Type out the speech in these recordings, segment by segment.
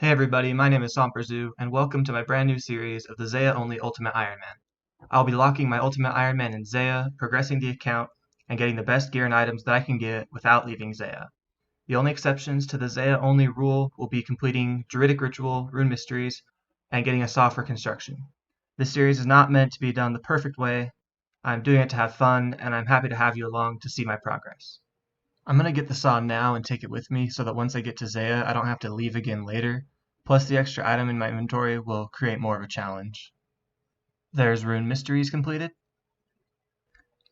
Hey everybody, my name is Somperzu, and welcome to my brand new series of the Zeah Only Ultimate Iron Man. I'll be locking my Ultimate Iron Man in Zeah, progressing the account, and getting the best gear and items that I can get without leaving Zeah. The only exceptions to the Zeah Only rule will be completing Druidic Ritual, Rune Mysteries, and getting a saw for construction. This series is not meant to be done the perfect way. I'm doing it to have fun, and I'm happy to have you along to see my progress. I'm gonna get the saw now and take it with me so that once I get to Zeah, I don't have to leave again later. Plus, the extra item in my inventory will create more of a challenge. There's Rune Mysteries completed.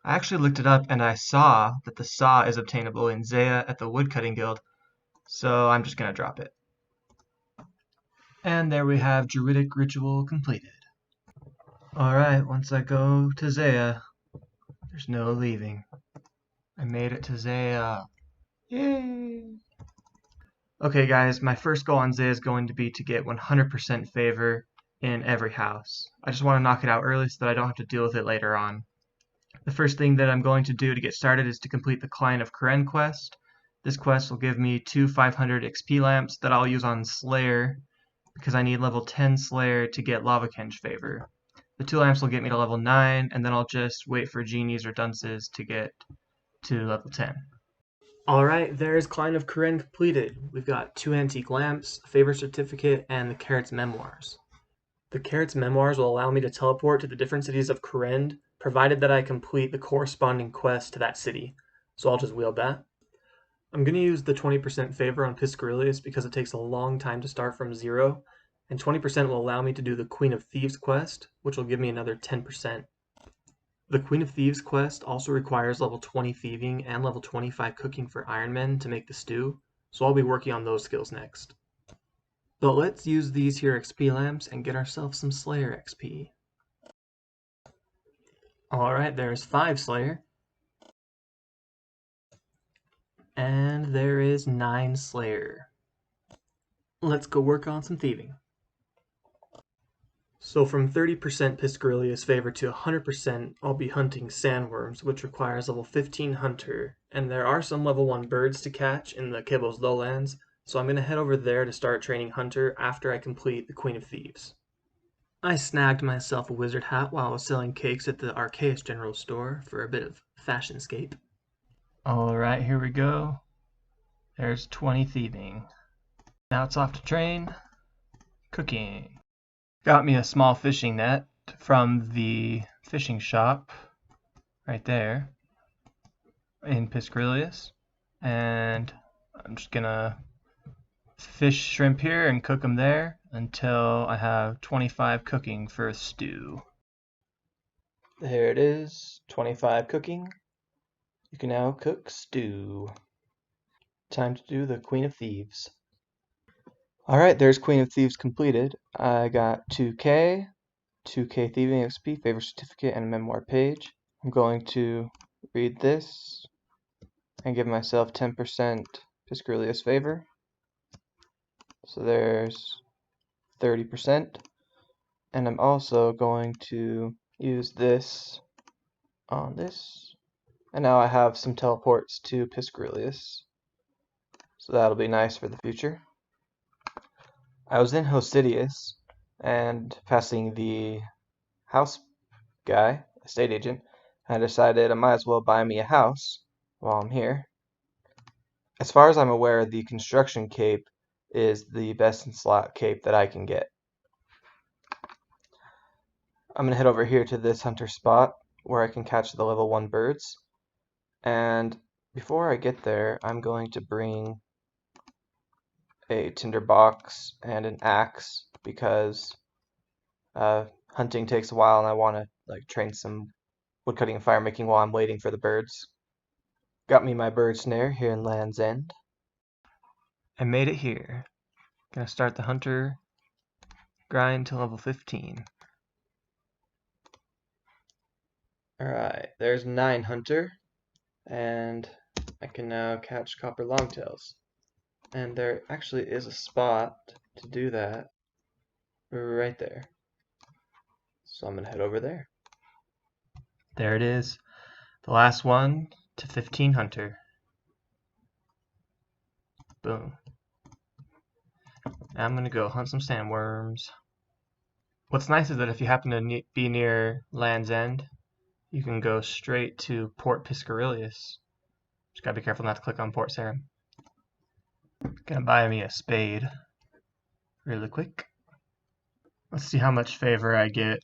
I actually looked it up and I saw that the saw is obtainable in Zeah at the Woodcutting Guild, so I'm just gonna drop it. And there we have Druidic Ritual completed. Alright, once I go to Zeah, there's no leaving. I made it to Zeah. Yay! Okay guys, my first goal on Zeah is going to be to get 100% favor in every house. I just want to knock it out early so that I don't have to deal with it later on. The first thing that I'm going to do to get started is to complete the Client of Karen quest. This quest will give me 2 500 XP lamps that I'll use on Slayer because I need level 10 Slayer to get Lava Kenge favor. The 2 lamps will get me to level 9 and then I'll just wait for genies or dunces to get to level 10. Alright, there's Client of Karen completed. We've got 2 antique lamps, a favor certificate, and the Carrot's memoirs. The Carrot's memoirs will allow me to teleport to the different cities of Karen, provided that I complete the corresponding quest to that city. So I'll just wield that. I'm going to use the 20% favor on Piscarilius because it takes a long time to start from 0, and 20% will allow me to do the Queen of Thieves quest, which will give me another 10%. The Queen of Thieves quest also requires level 20 thieving and level 25 cooking for Iron Men to make the stew, so I'll be working on those skills next. But let's use these here XP lamps and get ourselves some Slayer XP. Alright, there's 5 Slayer. And there is 9 Slayer. Let's go work on some thieving. So from 30% Piscarilius favor to 100%, I'll be hunting sandworms, which requires level 15 hunter, and there are some level 1 birds to catch in the Kibbles Lowlands, so I'm going to head over there to start training hunter after I complete the Queen of Thieves. I snagged myself a wizard hat while I was selling cakes at the Arceus General Store for a bit of fashionscape. Alright, here we go. There's 20 thieving. Now it's off to train. Cooking. Got me a small fishing net from the fishing shop right there in Piscarilius, and I'm just gonna fish shrimp here and cook them there until I have 25 cooking for a stew. There it is, 25 cooking. You can now cook stew. Time to do the Queen of Thieves. Alright, there's Queen of Thieves completed. I got 2k thieving XP, favor certificate, and a memoir page. I'm going to read this and give myself 10% Piscarilius favor. So there's 30%. And I'm also going to use this on this. And now I have some teleports to Piscarilius. So that'll be nice for the future. I was in Hosidius and passing the house guy, estate agent, I decided I might as well buy me a house while I'm here. As far as I'm aware, the construction cape is the best in slot cape that I can get. I'm going to head over here to this hunter spot where I can catch the level 1 birds. And before I get there, I'm going to bring a tinderbox and an axe because hunting takes a while and I want to train some woodcutting and fire making while I'm waiting for the birds. Got me my bird snare here in Land's End. I made it here. Gonna start the hunter grind to level 15. Alright, there's 9 hunter, and I can now catch copper longtails. And there actually is a spot to do that right there. So I'm gonna head over there. There it is. The last one to 15 hunter. Boom. I'm gonna go hunt some sandworms. What's nice is that if you happen to be near Land's End, you can go straight to Port Piscarilius. Just gotta be careful not to click on Port Sarim. Gonna buy me a spade really quick. Let's see how much favor I get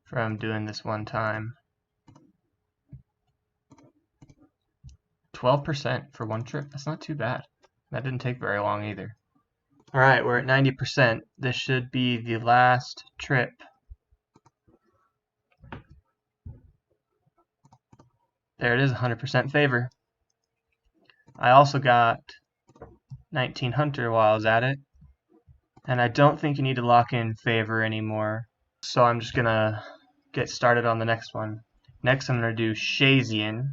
from doing this one time. 12% for one trip. That's not too bad. That didn't take very long either. Alright, we're at 90%. This should be the last trip. There it is, 100% favor. I also got 19 hunter while I was at it. And I don't think you need to lock in favor anymore. So I'm just gonna get started on the next one. Next I'm gonna do Shazian.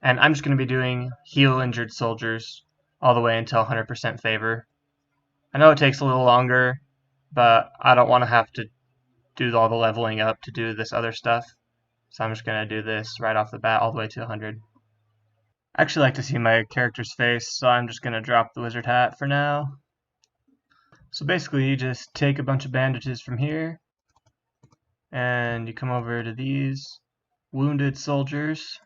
And I'm just gonna be doing heal injured soldiers all the way until 100% favor. I know it takes a little longer, but I don't want to have to do all the leveling up to do this other stuff. So I'm just gonna do this right off the bat all the way to 100. I actually like to see my character's face, so I'm just gonna drop the wizard hat for now. So basically you just take a bunch of bandages from here and you come over to these wounded soldiers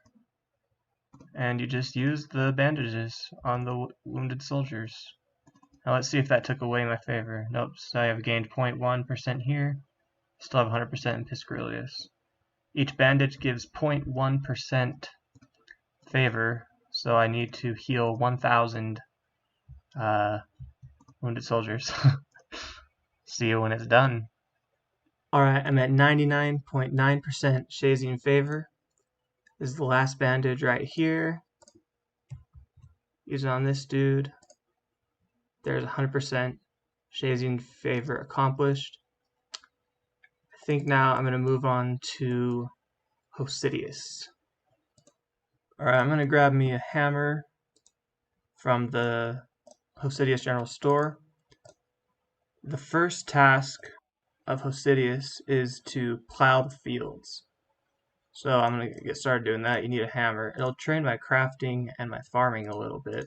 and you just use the bandages on the wounded soldiers. Now let's see if that took away my favor. Nope, so I have gained 0.1% here. Still have 100% in Piscarilius. Each bandage gives 0.1% favor, so I need to heal 1,000 wounded soldiers. See you when it's done. Alright, I'm at 99.9% Shazian favor. This is the last bandage right here. Use it on this dude. There's 100% Shazian favor accomplished. I think now I'm going to move on to Hosidius. Alright, I'm going to grab me a hammer from the Hosidius General Store. The first task of Hosidius is to plow the fields. So I'm going to get started doing that. You need a hammer. It'll train my crafting and my farming a little bit,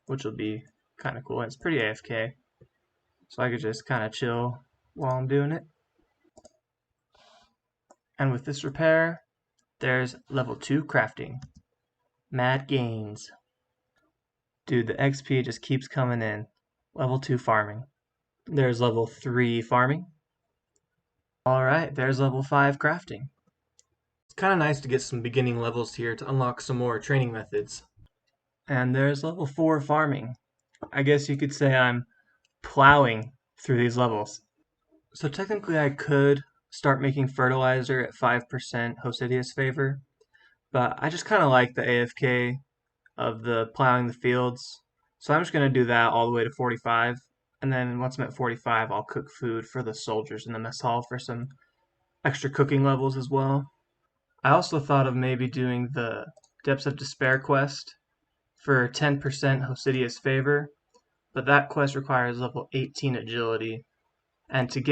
which will be kind of cool. And it's pretty AFK, so I could just kind of chill while I'm doing it. And with this repair, there's level 2 crafting. Mad gains. Dude, the XP just keeps coming in. Level 2 farming. There's level 3 farming. Alright, there's level 5 crafting. It's kind of nice to get some beginning levels here to unlock some more training methods. And there's level 4 farming. I guess you could say I'm plowing through these levels. So technically I could start making fertilizer at 5% Hosidius favor, but I just kind of like the AFK of the plowing the fields. So I'm just going to do that all the way to 45. And then once I'm at 45, I'll cook food for the soldiers in the mess hall for some extra cooking levels as well. I also thought of maybe doing the Depths of Despair quest for 10% Hosidius favor, but that quest requires level 18 agility. And to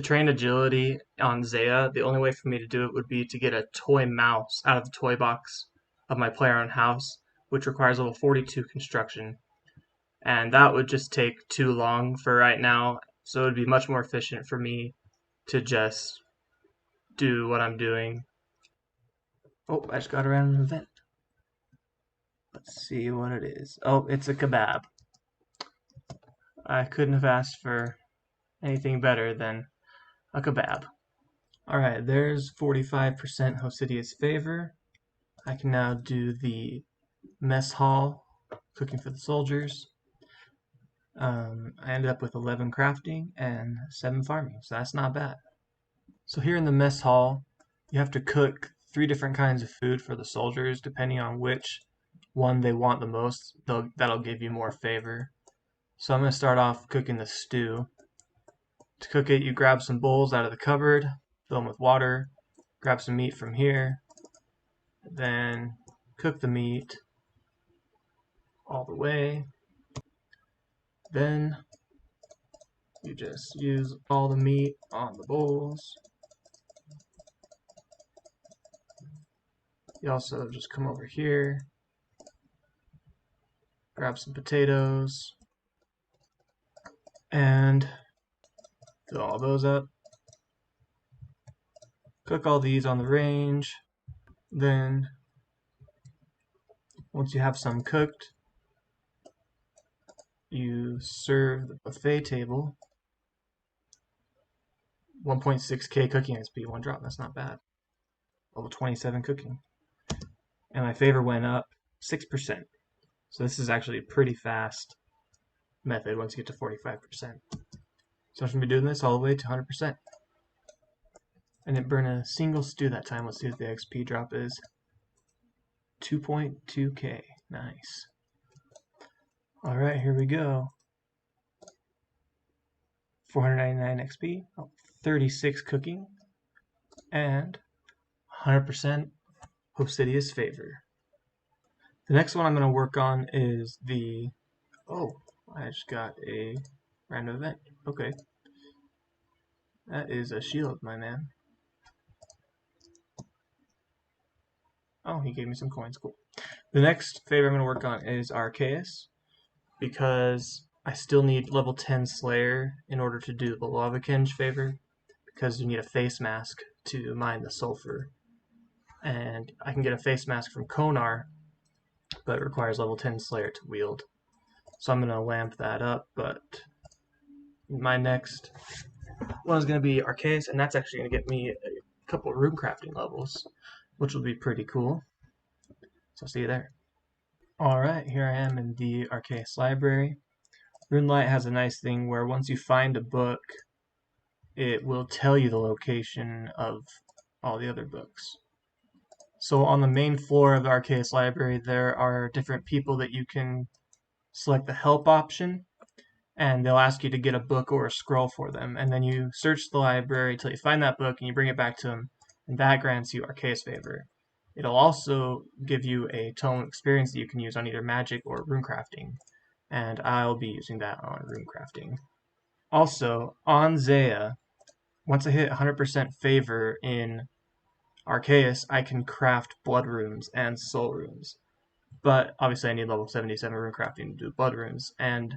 train agility on Zeah, the only way for me to do it would be to get a toy mouse out of the toy box of my player-owned house, which requires level 42 construction. And that would just take too long for right now, so it would be much more efficient for me to just do what I'm doing. Oh, I just got a random event. Let's see what it is. Oh, it's a kebab. I couldn't have asked for anything better than a kebab. Alright, there's 45% Hosidius favor. I can now do the mess hall, cooking for the soldiers. I ended up with 11 crafting and 7 farming, so that's not bad. So here in the mess hall, you have to cook 3 different kinds of food for the soldiers, depending on which one they want the most. That'll give you more favor. So I'm going to start off cooking the stew. To cook it, you grab some bowls out of the cupboard, fill them with water, grab some meat from here, then cook the meat all the way. Then you just use all the meat on the bowls. You also just come over here, grab some potatoes, And fill all those up. Cook all these on the range. Then, once you have some cooked, you serve the buffet table. 1.6k cooking XP, one drop, that's not bad. Level 27 cooking. And my favor went up 6%. So this is actually a pretty fast method once you get to 45%. So I'm going to be doing this all the way to 100%. I didn't burn a single stew that time. Let's see what the XP drop is. 2.2k. Nice. Alright, here we go. 499 XP, 36 cooking, and 100% Obsidian's Favor. The next one I'm going to work on is the... Oh, I just got a random event. Okay. That is a shield, my man. Oh, he gave me some coins. Cool. The next favor I'm going to work on is Arceus, because I still need level 10 Slayer in order to do the Lava Kinge favor, because you need a face mask to mine the sulfur. And I can get a face mask from Konar, but it requires level 10 Slayer to wield. So I'm going to lamp that up, but my next one is going to be Arceus, and that's actually going to get me a couple of rune crafting levels, which will be pretty cool. So I'll see you there. Alright, here I am in the Arceus library. RuneLite has a nice thing where once you find a book, it will tell you the location of all the other books. So on the main floor of the Arceus library, there are different people that you can select the help option, and they'll ask you to get a book or a scroll for them, and then you search the library until you find that book and you bring it back to them, and that grants you Arceus Favor. It'll also give you a tome experience that you can use on either magic or runecrafting, and I'll be using that on runecrafting. Also, on Zeah, once I hit 100% favor in Arceus, I can craft blood runes and soul runes. But obviously I need level 77 runecrafting to do blood runes, and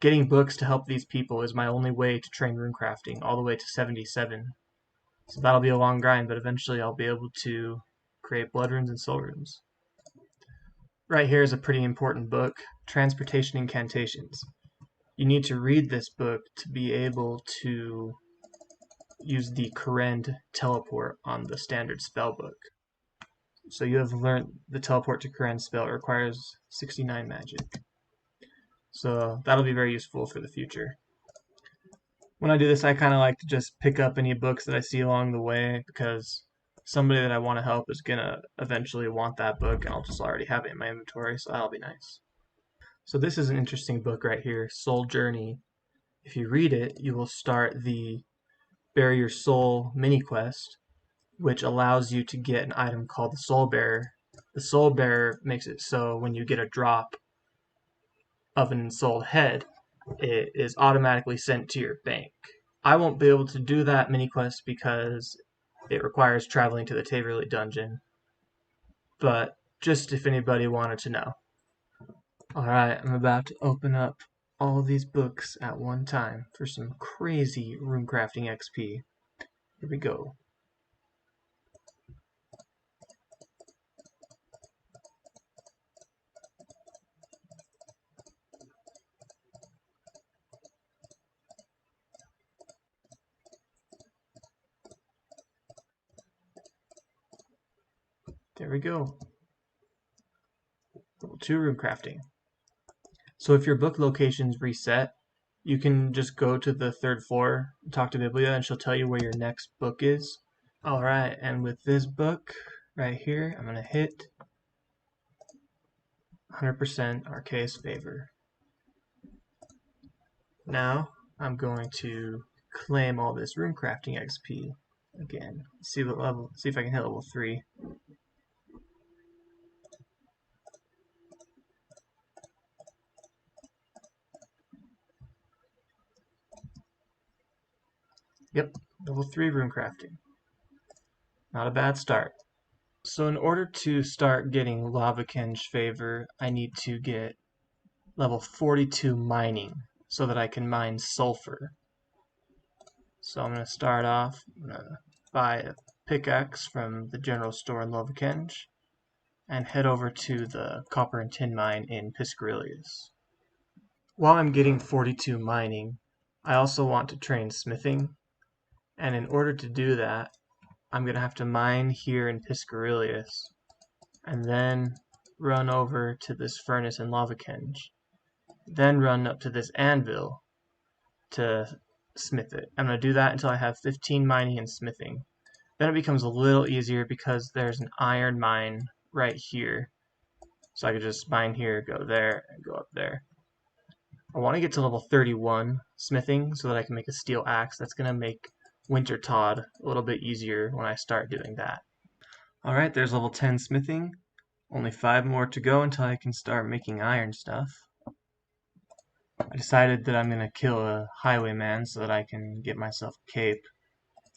getting books to help these people is my only way to train runecrafting all the way to 77. So that'll be a long grind, but eventually I'll be able to create blood runes and soul runes. Right here is a pretty important book, Transportation Incantations. You need to read this book to be able to use the Karen teleport on the standard spellbook. So you have learned the teleport to Karen spell. It requires 69 magic. So that'll be very useful for the future. When I do this, I kind of like to just pick up any books that I see along the way, because somebody that I want to help is going to eventually want that book, and I'll just already have it in my inventory, so that'll be nice. So this is an interesting book right here, Soul Journey. If you read it, you will start the Bury Your Soul mini quest, which allows you to get an item called the Soul Bearer. The Soul Bearer makes it so when you get a drop of an ensouled head, it is automatically sent to your bank. I won't be able to do that mini quest because it requires traveling to the Taverley dungeon, but just if anybody wanted to know. Alright, I'm about to open up all these books at one time for some crazy runecrafting XP. Here we go. There we go. Level 2 runecrafting. So if your book location's reset, you can just go to the 3rd floor, talk to Biblia, and she'll tell you where your next book is. Alright, and with this book right here, I'm going to hit 100% Arceus Favor. Now, I'm going to claim all this runecrafting XP again. See if I can hit level 3. Yep, level 3 runecrafting. Not a bad start. So in order to start getting Lava Kinge Favor, I need to get level 42 mining. so that I can mine sulfur. So I'm going to start off, I'm going to buy a pickaxe from the general store in Lovakenge and head over to the copper and tin mine in Piscarillius. While I'm getting 42 mining, I also want to train smithing, and in order to do that, I'm going to have to mine here in Piscarillius and then run over to this furnace in Lovakenge, then run up to this anvil to smith it. I'm going to do that until I have 15 mining and smithing. Then it becomes a little easier because there's an iron mine right here. So I could just mine here, go there, and go up there. I want to get to level 31 smithing so that I can make a steel axe. That's going to make Winter Todd a little bit easier when I start doing that. Alright, there's level 10 smithing. Only 5 more to go until I can start making iron stuff. I decided that I'm going to kill a highwayman so that I can get myself a cape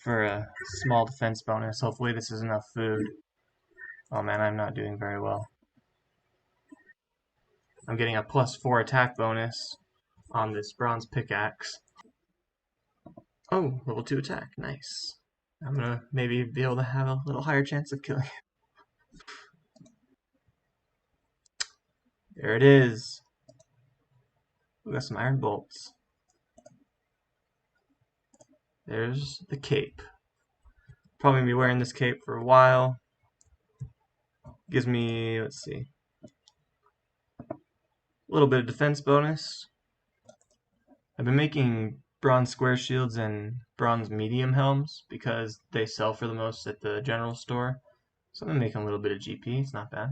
for a small defense bonus. Hopefully this is enough food. Oh man, I'm not doing very well. I'm getting a +4 attack bonus on this bronze pickaxe. Oh, level 2 attack, nice. I'm gonna maybe be able to have a little higher chance of killing it. There it is. We got some iron bolts. There's the cape. Probably gonna be wearing this cape for a while. Gives me, let's see, a little bit of defense bonus. I've been making bronze square shields and bronze medium helms because they sell for the most at the general store. So I'm making a little bit of GP, it's not bad.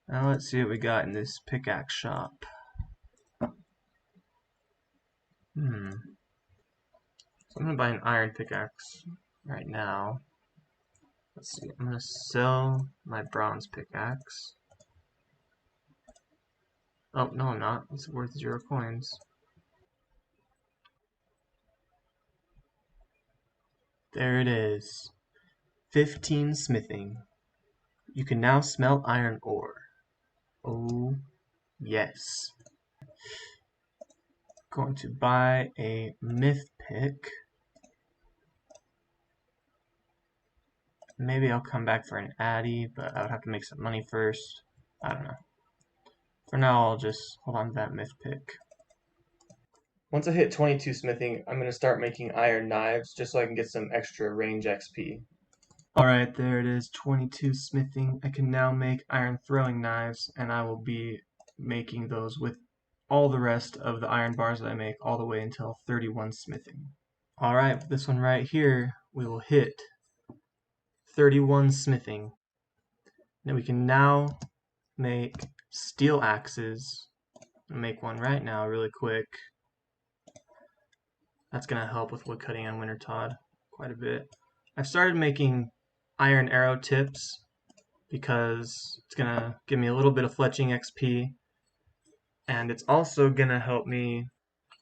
Now let's see what we got in this pickaxe shop. So I'm gonna buy an iron pickaxe right now. Let's see, I'm gonna sell my bronze pickaxe. Oh, no I'm not, it's worth 0 coins. There it is. 15 smithing. You can now smelt iron ore. Oh, yes. Going to buy a myth pick. Maybe I'll come back for an addy, but I would have to make some money first. I don't know. For now, I'll just hold on to that myth pick. Once I hit 22 smithing, I'm going to start making iron knives just so I can get some extra range XP. Alright, there it is, 22 smithing. I can now make iron throwing knives, and I will be making those with all the rest of the iron bars that I make all the way until 31 smithing. Alright, with this one right here, we will hit 31 smithing. Then we can now make steel axes. I'll make one right now really quick. That's going to help with wood cutting on Winter Todd quite a bit. I've started making iron arrow tips because it's going to give me a little bit of fletching XP, and it's also going to help me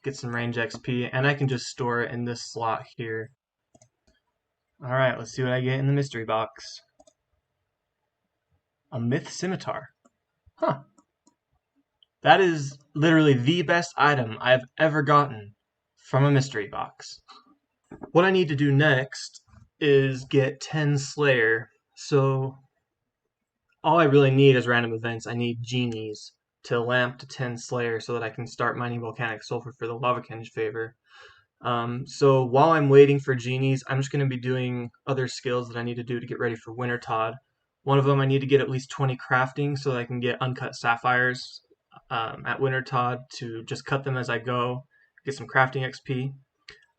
get some range XP, and I can just store it in this slot here. Alright, let's see what I get in the mystery box. A myth scimitar. Huh. That is literally the best item I've ever gotten from a mystery box. What I need to do next is get 10 Slayer. So all I really need is random events. I need genies to lamp to 10 Slayer so that I can start mining volcanic sulfur for the Lavakenge favor. So while I'm waiting for genies, I'm just going to be doing other skills that I need to do to get ready for Winter Todd. One of them, I need to get at least 20 crafting so that I can get uncut sapphires at Winter Todd to just cut them as I go, get some crafting XP.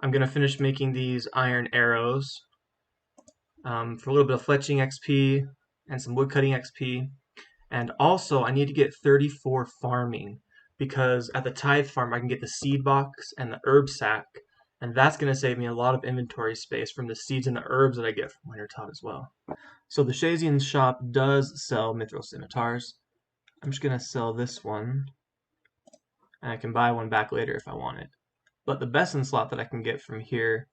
I'm going to finish making these iron arrows for a little bit of fletching XP and some wood cutting XP. And also, I need to get 34 farming because at the tithe farm I can get the seed box and the herb sack, and that's going to save me a lot of inventory space from the seeds and the herbs that I get from Winter Todd as well. So the Shazian shop does sell mithril scimitars. I'm just going to sell this one, and I can buy one back later if I want it. But the best in slot that I can get from here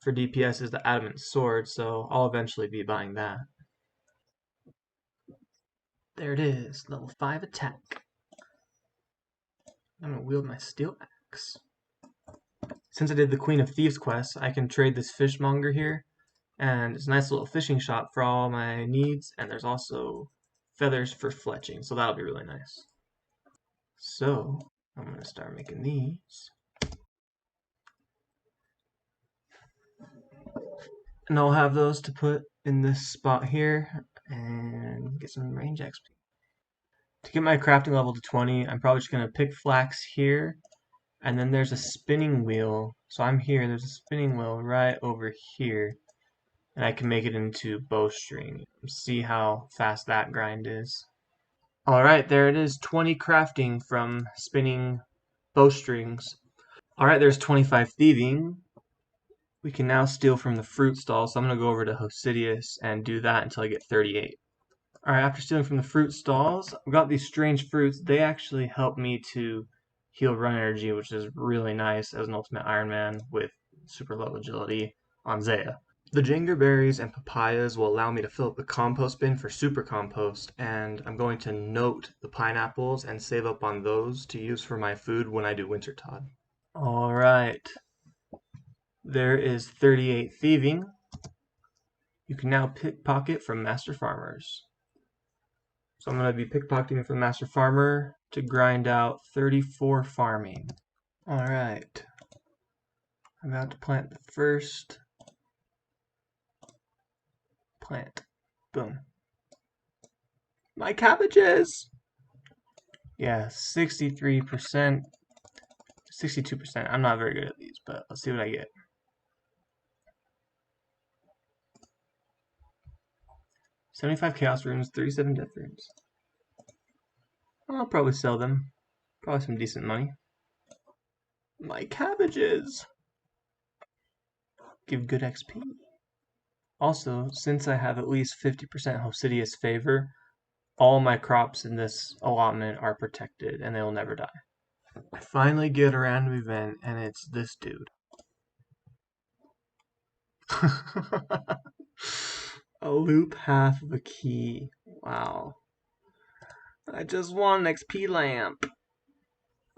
for DPS is the adamant sword, so I'll eventually be buying that. There it is, level 5 attack. I'm going to wield my steel axe. Since I did the Queen of Thieves quest, I can trade this fishmonger here, and it's a nice little fishing shop for all my needs, and there's also feathers for fletching, so that'll be really nice. So, I'm going to start making these. And I'll have those to put in this spot here, and get some range XP. To get my crafting level to 20, I'm probably just going to pick flax here, and then there's a spinning wheel. So I'm here, there's a spinning wheel right over here, and I can make it into bowstring. See how fast that grind is. Alright, there it is, 20 crafting from spinning bowstrings. Alright, there's 25 thieving. We can now steal from the fruit stall, so I'm going to go over to Hosidius and do that until I get 38. Alright, after stealing from the fruit stalls, I've got these strange fruits. They actually help me to heal run energy, which is really nice as an ultimate Iron Man with super low agility on Zeah. The jangerberries and papayas will allow me to fill up the compost bin for super compost, and I'm going to note the pineapples and save up on those to use for my food when I do Wintertod. Alright, there is 38 thieving. You can now pickpocket from Master Farmers. So I'm going to be pickpocketing from Master Farmer to grind out 34 farming. Alright. I'm about to plant the first plant. Boom. My cabbages! Yeah, 63%. 62%. I'm not very good at these, but let's see what I get. 75 chaos runes, 37 death runes. I'll probably sell them. Probably some decent money. My cabbages! Give good XP. Also, since I have at least 50% Hosidius favor, all my crops in this allotment are protected and they will never die. I finally get a random event and it's this dude. A loop half of a key. Wow. I just want an XP lamp.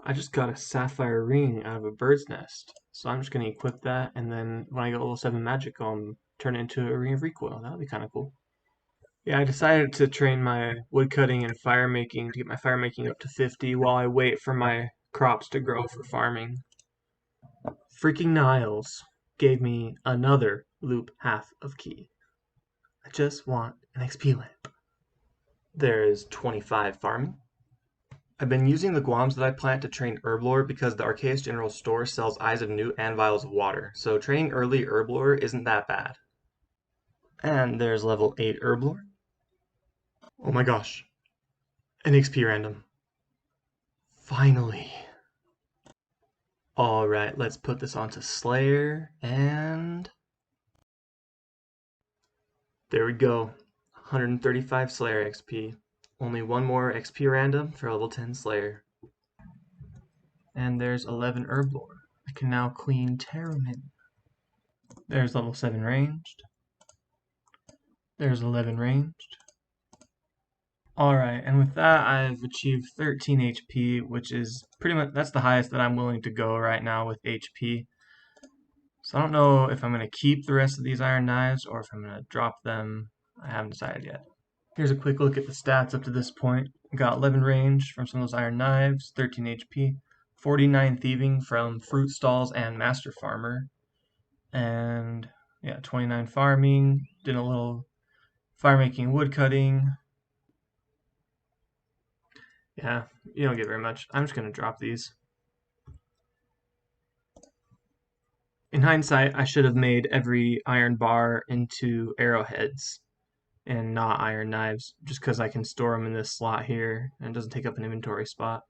I just got a sapphire ring out of a bird's nest. So I'm just going to equip that, and then when I get level 7 magic, I'll turn it into a ring of recoil. That would be kind of cool. Yeah, I decided to train my woodcutting and fire making to get my fire making up to 50 while I wait for my crops to grow for farming. Freaking Niles gave me another loop half of key. I just want an XP lamp. There is 25 farming. I've been using the guams that I plant to train Herblore because the Arceus General Store sells Eyes of Newt and Vials of Water, so training early Herblore isn't that bad. And there's level 8 Herblore. Oh my gosh. An XP random. Finally. Alright, let's put this onto Slayer, and there we go. 135 Slayer XP. Only one more XP random for level 10 Slayer. And there's 11 Herblore. I can now clean Terramin. There's level 7 ranged. There's 11 ranged. Alright, and with that I've achieved 13 HP, which is pretty much, that's the highest that I'm willing to go right now with HP. So I don't know if I'm going to keep the rest of these iron knives or if I'm going to drop them. I haven't decided yet. Here's a quick look at the stats up to this point. Got 11 range from some of those iron knives, 13 HP, 49 thieving from fruit stalls and Master Farmer, and yeah, 29 farming, did a little fire making, wood cutting. Yeah, you don't get very much. I'm just going to drop these. In hindsight, I should have made every iron bar into arrowheads and not iron knives, just because I can store them in this slot here and it doesn't take up an inventory spot.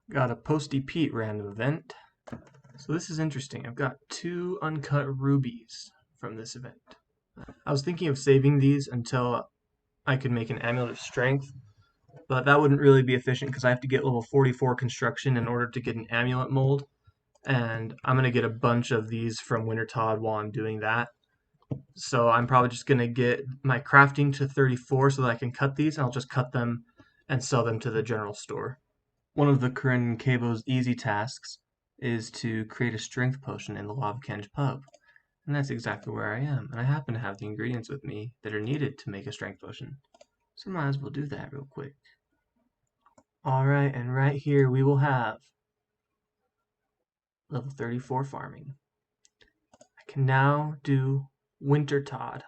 Got a Posty Pete random event. So this is interesting. I've got 2 uncut rubies from this event. I was thinking of saving these until I could make an Amulet of Strength, but that wouldn't really be efficient because I have to get level 44 construction in order to get an amulet mold, and I'm going to get a bunch of these from Wintertod while I'm doing that. So I'm probably just going to get my crafting to 34 so that I can cut these, and I'll just cut them and sell them to the general store. One of the Corinne Cabo's easy tasks is to create a strength potion in the Lavakenge pub. And that's exactly where I am, and I happen to have the ingredients with me that are needed to make a strength potion. So might as well do that real quick. Alright, and right here we will have level 34 farming. I can now do Wintertod,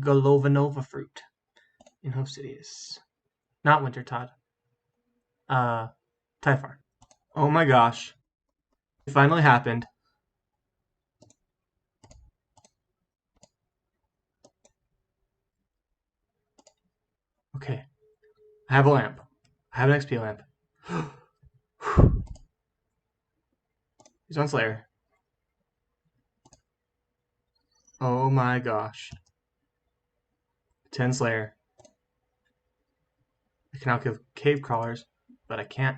Golovanova fruit in Hosidius. Not Wintertod. Typhar. Oh my gosh. It finally happened. Okay. I have a lamp. I have an XP lamp. He's on Slayer. Oh my gosh. 10 Slayer. I can now kill cave crawlers, but I can't.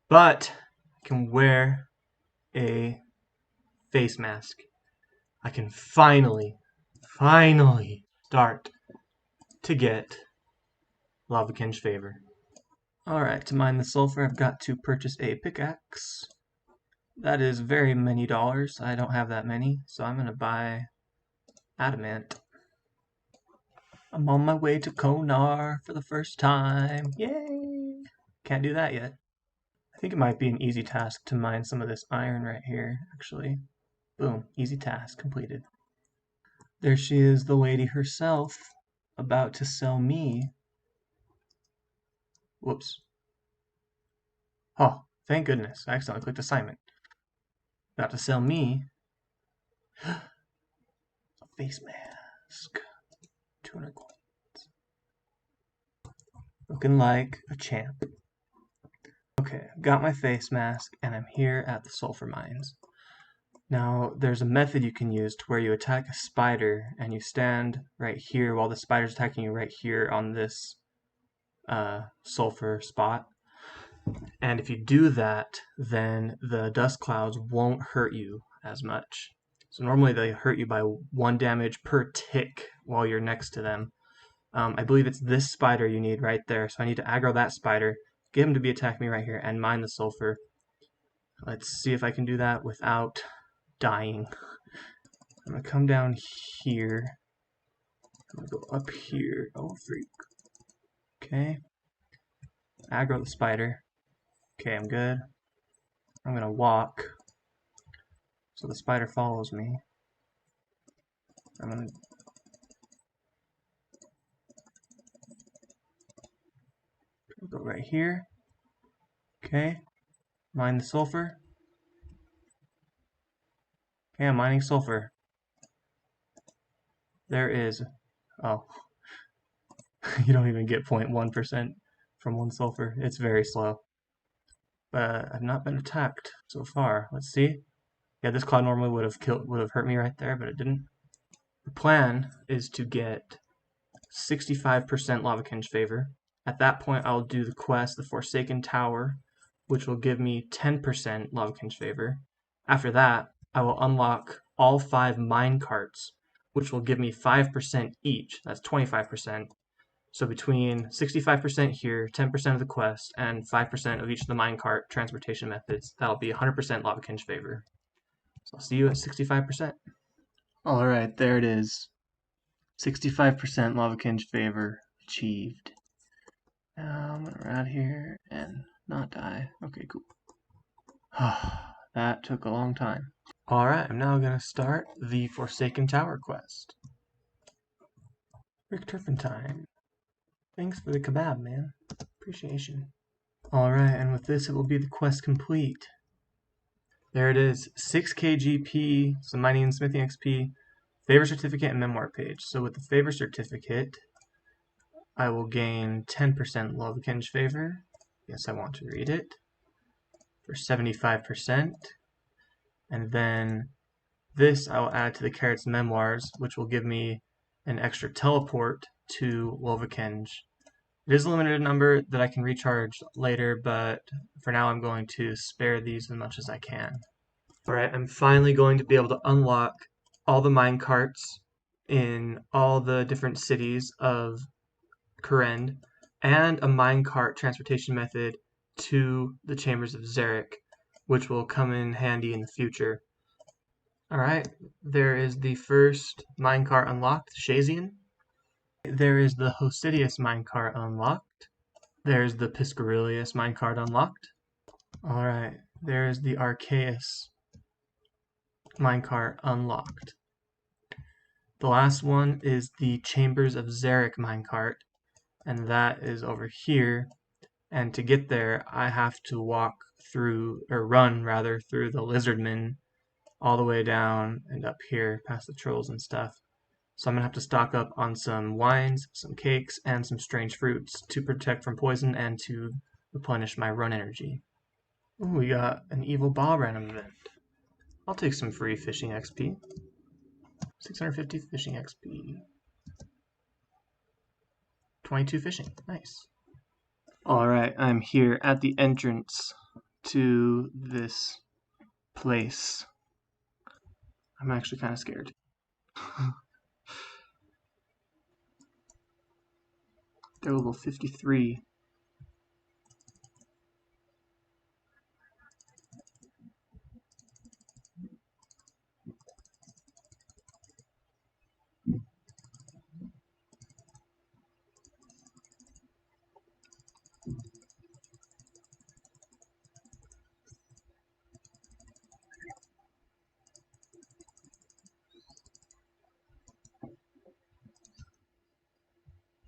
But I can wear a face mask. I can finally start to get Lavakenge Favour. Alright, to mine the sulfur, I've got to purchase a pickaxe. That is very many dollars. I don't have that many, so I'm going to buy adamant. I'm on my way to Konar for the first time. Yay! Can't do that yet. I think it might be an easy task to mine some of this iron right here, actually. Boom, easy task completed. There she is, the lady herself, about to sell me. Whoops. Oh, thank goodness, I accidentally clicked assignment. About to sell me a face mask. 200 coins. Looking like a champ. Okay, I've got my face mask, and I'm here at the sulfur mines. Now, there's a method you can use to where you attack a spider, and you stand right here while the spider's attacking you right here on this sulfur spot. And if you do that, then the dust clouds won't hurt you as much. So normally they hurt you by 1 damage per tick while you're next to them. I believe it's this spider you need right there, so I need to aggro that spider, get him to be attacking me right here, and mine the sulfur. Let's see if I can do that without dying. I'm going to come down here. I'm going to go up here. Oh, freak. Okay. Aggro the spider. Okay, I'm good. I'm going to walk so the spider follows me. I'm going to go right here. Okay. Mine the sulfur. Okay, I'm mining sulfur. There is... Oh. You don't even get 0.1% from 1 sulfur. It's very slow. But I've not been attacked so far. Let's see. Yeah, this cloud normally would have hurt me right there, but it didn't. The plan is to get 65% Lavakenge Favour. At that point, I'll do the quest, the Forsaken Tower, which will give me 10% Lavakenge Favour. After that, I will unlock all 5 mine carts, which will give me 5% each. That's 25%. So between 65% here, 10% of the quest, and 5% of each of the minecart transportation methods, that'll be 100% Lavakenge Favour. So I'll see you at 65%. Alright, there it is. 65% Lavakenge Favour achieved. Now I'm gonna run out here and not die. Okay, cool. That took a long time. Alright, I'm now gonna start the Forsaken Tower quest. Rick Turpentine. Thanks for the kebab, man. Appreciation. Alright, and with this it will be the quest complete. There it is. 6 KGP, some mining and smithing XP, Favour Certificate, and Memoir page. So with the Favour Certificate, I will gain 10% Lavakenge Favour. Yes, I want to read it. For 75%. And then this I will add to the Carrot's Memoirs, which will give me an extra teleport to Lavakenge. It is a limited number that I can recharge later, but for now I'm going to spare these as much as I can. Alright, I'm finally going to be able to unlock all the minecarts in all the different cities of Kourend, and a minecart transportation method to the Chambers of Zarek, which will come in handy in the future. Alright, there is the first minecart unlocked, Shazian. There is the Hosidius minecart unlocked. There's the Piscarilius minecart unlocked. Alright, there's the Archaeus minecart unlocked. The last one is the Chambers of Zarek minecart, and that is over here. And to get there, I have to walk through, or run rather, through the Lizardmen all the way down and up here past the trolls and stuff. So I'm going to have to stock up on some wines, some cakes, and some strange fruits to protect from poison and to replenish my run energy. Ooh, we got an evil Bob random event. I'll take some free fishing XP. 650 fishing XP. 22 fishing. Nice. Alright, I'm here at the entrance to this place. I'm actually kind of scared. They're level 53.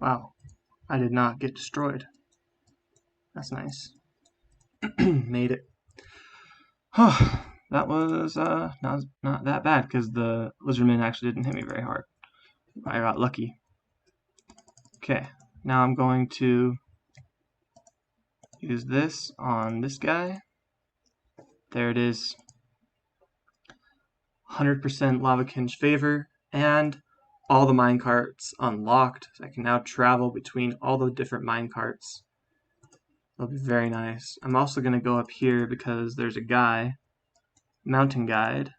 Wow, I did not get destroyed. That's nice. Made it. That was not that bad because the lizardman actually didn't hit me very hard. I got lucky. Okay, now I'm going to use this on this guy. There it is. 100% Lavakinge Favour, and all the minecarts unlocked. So I can now travel between all the different minecarts. That'll be very nice. I'm also going to go up here because there's a guy, mountain guide,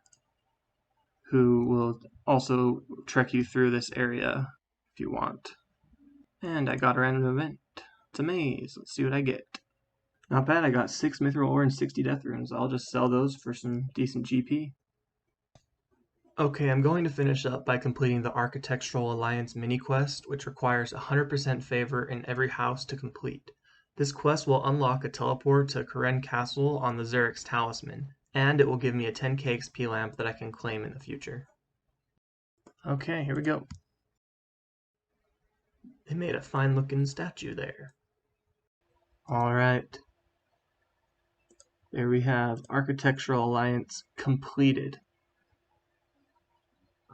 who will also trek you through this area if you want. And I got a random event. It's a maze. Let's see what I get. Not bad. I got 6 mithril ore and 60 death runes. I'll just sell those for some decent GP. Okay, I'm going to finish up by completing the Architectural Alliance mini-quest, which requires 100% favor in every house to complete. This quest will unlock a teleport to Karen Castle on the Zarek's Talisman, and it will give me a 10k XP lamp that I can claim in the future. Okay, here we go. They made a fine-looking statue there. Alright. There we have Architectural Alliance completed.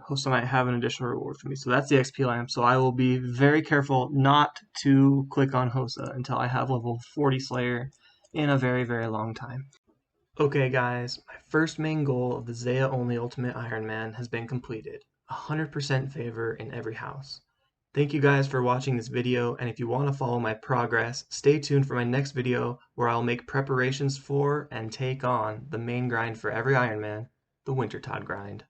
Hosa might have an additional reward for me. So that's the XP lamp. So I will be very careful not to click on Hosa until I have level 40 Slayer in a very, very long time. Okay guys, my first main goal of the Zeah Only Ultimate Iron Man has been completed. 100% favor in every house. Thank you guys for watching this video, and if you want to follow my progress, stay tuned for my next video where I'll make preparations for and take on the main grind for every Iron Man, the Wintertide grind.